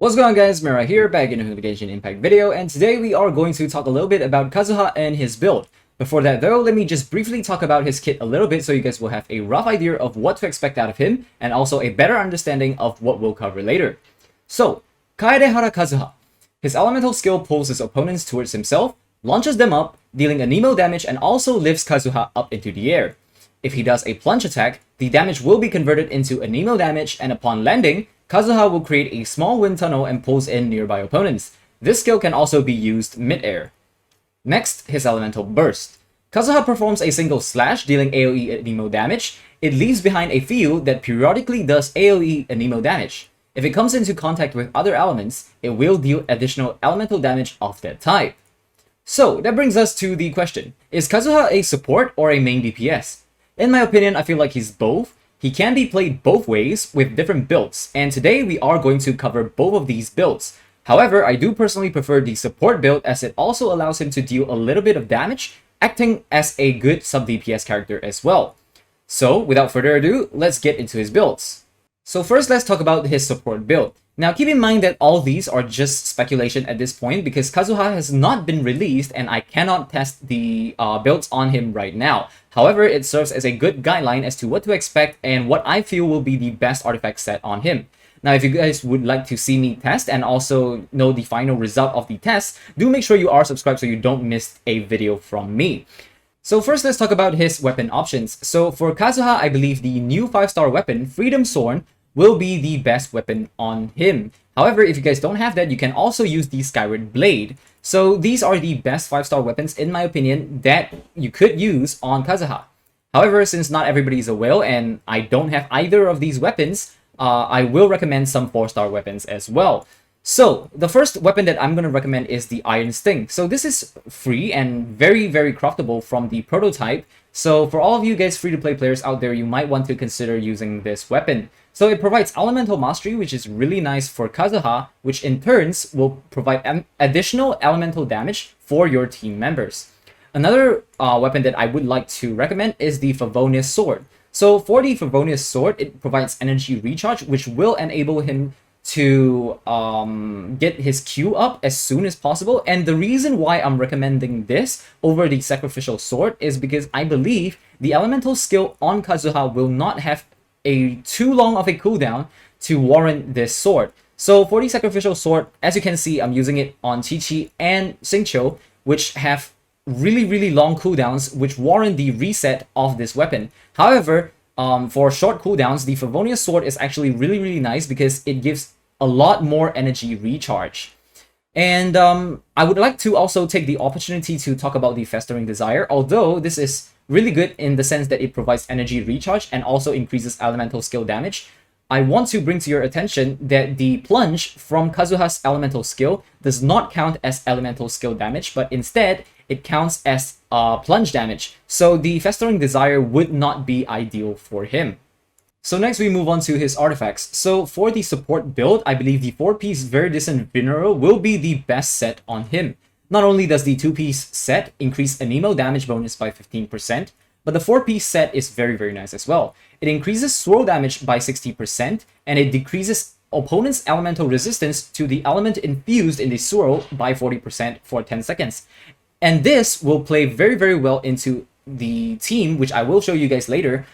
What's going on, guys? Mira here, back in a Genshin Impact video, and today we are going to talk a little bit about Kazuha and his build. Before that though, let me just briefly talk about his kit a little bit so you guys will have a rough idea of what to expect out of him, and also a better understanding of what we'll cover later. So, Kaedehara Kazuha. His elemental skill pulls his opponents towards himself, launches them up, dealing anemo damage, and also lifts Kazuha up into the air. If he does a plunge attack, the damage will be converted into anemo damage, and upon landing, Kazuha will create a small wind tunnel and pulls in nearby opponents. This skill can also be used mid-air. Next, his elemental burst. Kazuha performs a single slash dealing AoE anemo damage. It leaves behind a field that periodically does AoE anemo damage. If it comes into contact with other elements, it will deal additional elemental damage of that type. So, that brings us to the question, is Kazuha a support or a main DPS? In my opinion, I feel like he's both. He can be played both ways with different builds, and today we are going to cover both of these builds. However, I do personally prefer the support build as it also allows him to deal a little bit of damage, acting as a good sub-DPS character as well. So, without further ado, let's get into his builds. So first, let's talk about his support build. Now, keep in mind that all these are just speculation at this point because Kazuha has not been released and I cannot test the builds on him right now. However, it serves as a good guideline as to what to expect and what I feel will be the best artifact set on him. Now, if you guys would like to see me test and also know the final result of the test, do make sure you are subscribed so you don't miss a video from me. So first, let's talk about his weapon options. So for Kazuha, I believe the new 5-star weapon, Freedom Sword, will be the best weapon on him. However, if you guys don't have that, you can also use the Skyward Blade. So these are the best 5-star weapons, in my opinion, that you could use on Kazuha. However, since not everybody is a whale and I don't have either of these weapons, I will recommend some 4-star weapons as well. So, the first weapon that I'm going to recommend is the Iron Sting. So this is free and very craftable from the prototype. So for all of you guys free-to-play players out there, you might want to consider using this weapon. So it provides elemental mastery, which is really nice for Kazuha, which in turns will provide additional elemental damage for your team members. Another weapon that I would like to recommend is the Favonius Sword. So for the Favonius Sword, it provides energy recharge, which will enable him to get his Q up as soon as possible. And the reason why I'm recommending this over the Sacrificial Sword is because I believe the elemental skill on Kazuha will not have a too long of a cooldown to warrant this sword. So for the Sacrificial Sword, as you can see, I'm using it on Chi-Chi and Xingqiu, which have really long cooldowns, which warrant the reset of this weapon. However, for short cooldowns, the Favonius Sword is actually really nice because it gives a lot more energy recharge. And I would like to also take the opportunity to talk about the Festering Desire, although this is really good in the sense that it provides energy recharge and also increases elemental skill damage. I want to bring to your attention that the plunge from Kazuha's elemental skill does not count as elemental skill damage, but instead it counts as plunge damage. So the Festering Desire would not be ideal for him. So next we move on to his artifacts. So for the support build, I believe the 4-piece Viridescent Mineral will be the best set on him. Not only does the 2-piece set increase anemo damage bonus by 15%, but the 4-piece set is very nice as well. It increases swirl damage by 60%, and it decreases opponent's elemental resistance to the element infused in the swirl by 40% for 10 seconds. And this will play very well into the team, which I will show you guys later,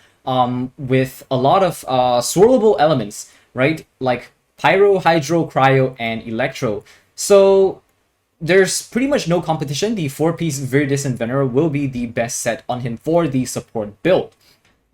with a lot of swirlable elements, right? Like Pyro, Hydro, Cryo, and Electro. So there's pretty much no competition. The 4-piece Viridescent Veneral will be the best set on him for the support build.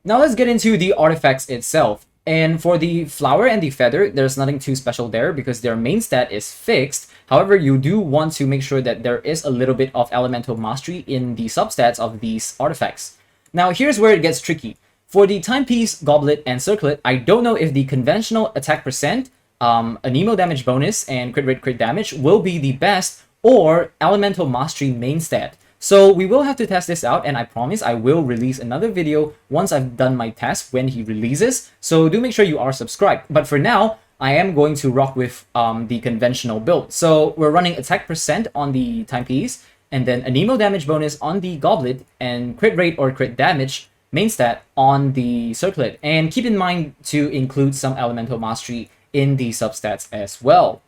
Now let's get into the artifacts itself. And for the Flower and the Feather, there's nothing too special there because their main stat is fixed. However, you do want to make sure that there is a little bit of elemental mastery in the substats of these artifacts. Now here's where it gets tricky. For the Timepiece, Goblet, and Circlet, I don't know if the conventional attack percent, anemo damage bonus, and crit rate crit damage will be the best, or elemental mastery main stat. So we will have to test this out, and I promise I will release another video once I've done my test when he releases. So do make sure you are subscribed. But for now, I am going to rock with the conventional build. So we're running attack percent on the Timepiece, and then anemo damage bonus on the Goblet, and crit rate or crit damage main stat on the Circlet. And keep in mind to include some elemental mastery in the substats as well.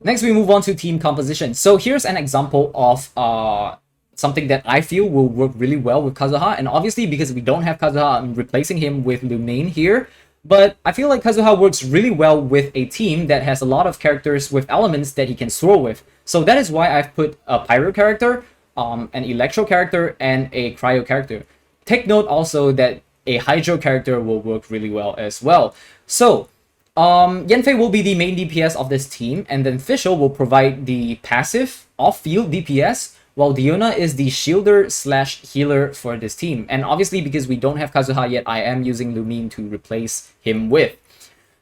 Next, we move on to team composition. So here's an example of something that I feel will work really well with Kazuha. And obviously, because we don't have Kazuha, I'm replacing him with Lumine here. But I feel like Kazuha works really well with a team that has a lot of characters with elements that he can swirl with. So that is why I've put a Pyro character, an Electro character, and a Cryo character. Take note also that a Hydro character will work really well as well. So Yanfei will be the main DPS of this team, and then Fischl will provide the passive off-field DPS, while Diona is the shielder slash healer for this team. And obviously, because we don't have Kazuha yet, I am using Lumine to replace him with.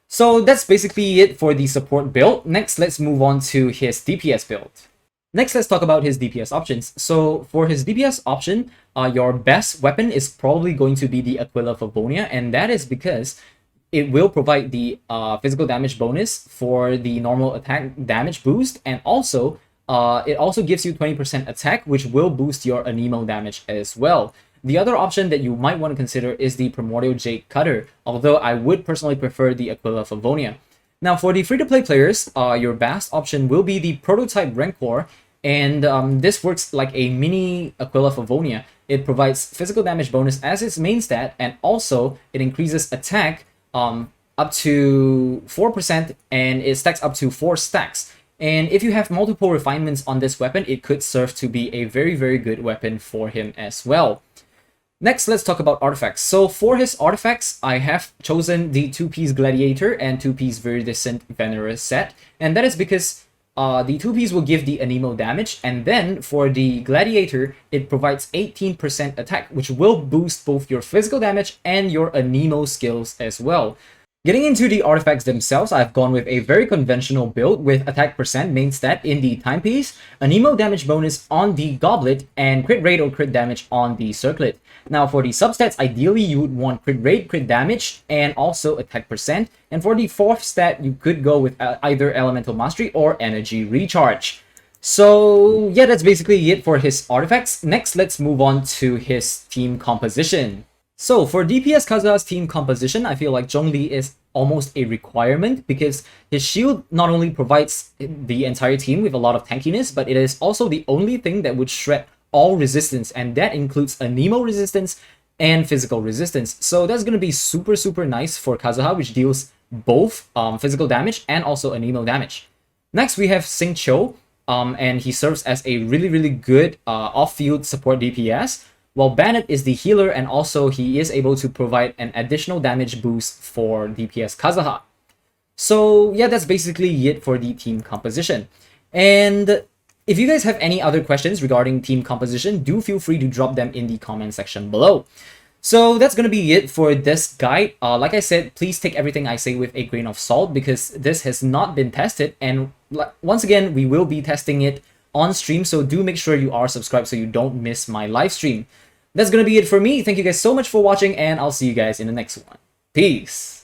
So that's basically it for the support build. Next, let's move on to his DPS build. Next, let's talk about his DPS options. So for his DPS option, your best weapon is probably going to be the Aquila Favonia, and that is because it will provide the physical damage bonus for the normal attack damage boost, and also it also gives you 20% attack, which will boost your Anemo damage as well. The other option that you might want to consider is the Primordial Jade Cutter, although I would personally prefer the Aquila Favonia. Now, for the free-to-play players, your best option will be the Prototype Rancor, and this works like a mini Aquila Favonia. It provides physical damage bonus as its main stat, and also it increases attack up to 4%, and it stacks up to 4 stacks. And if you have multiple refinements on this weapon, it could serve to be a very, very good weapon for him as well. Next, let's talk about artifacts. So for his artifacts, I have chosen the 2-piece Gladiator and 2-piece Viridescent Venerous set. And that is because the 2-piece will give the Anemo damage. And then for the Gladiator, it provides 18% attack, which will boost both your physical damage and your Anemo skills as well. Getting into the artifacts themselves, I've gone with a very conventional build with attack percent main stat in the timepiece, Anemo damage bonus on the goblet, and crit rate or crit damage on the circlet. Now for the substats, ideally you would want crit rate, crit damage, and also attack percent. And for the fourth stat, you could go with either elemental mastery or energy recharge. So yeah, that's basically it for his artifacts. Next, let's move on to his team composition. So for DPS Kazuha's team composition, I feel like Zhongli is almost a requirement because his shield not only provides the entire team with a lot of tankiness, but it is also the only thing that would shred all resistance, and that includes Anemo resistance and physical resistance. So that's going to be super, super nice for Kazuha, which deals both physical damage and also Anemo damage. Next, we have Xingqiu, and he serves as a really, really good off-field support DPS. While Bennett is the healer, and also he is able to provide an additional damage boost for DPS Kazuha. So yeah, that's basically it for the team composition. And if you guys have any other questions regarding team composition, do feel free to drop them in the comment section below. So that's going to be it for this guide. Like I said, please take everything I say with a grain of salt because this has not been tested. And once again, we will be testing it on stream, so do make sure you are subscribed so you don't miss my live stream. That's gonna be it for me. Thank you guys so much for watching, and I'll see you guys in the next one. Peace!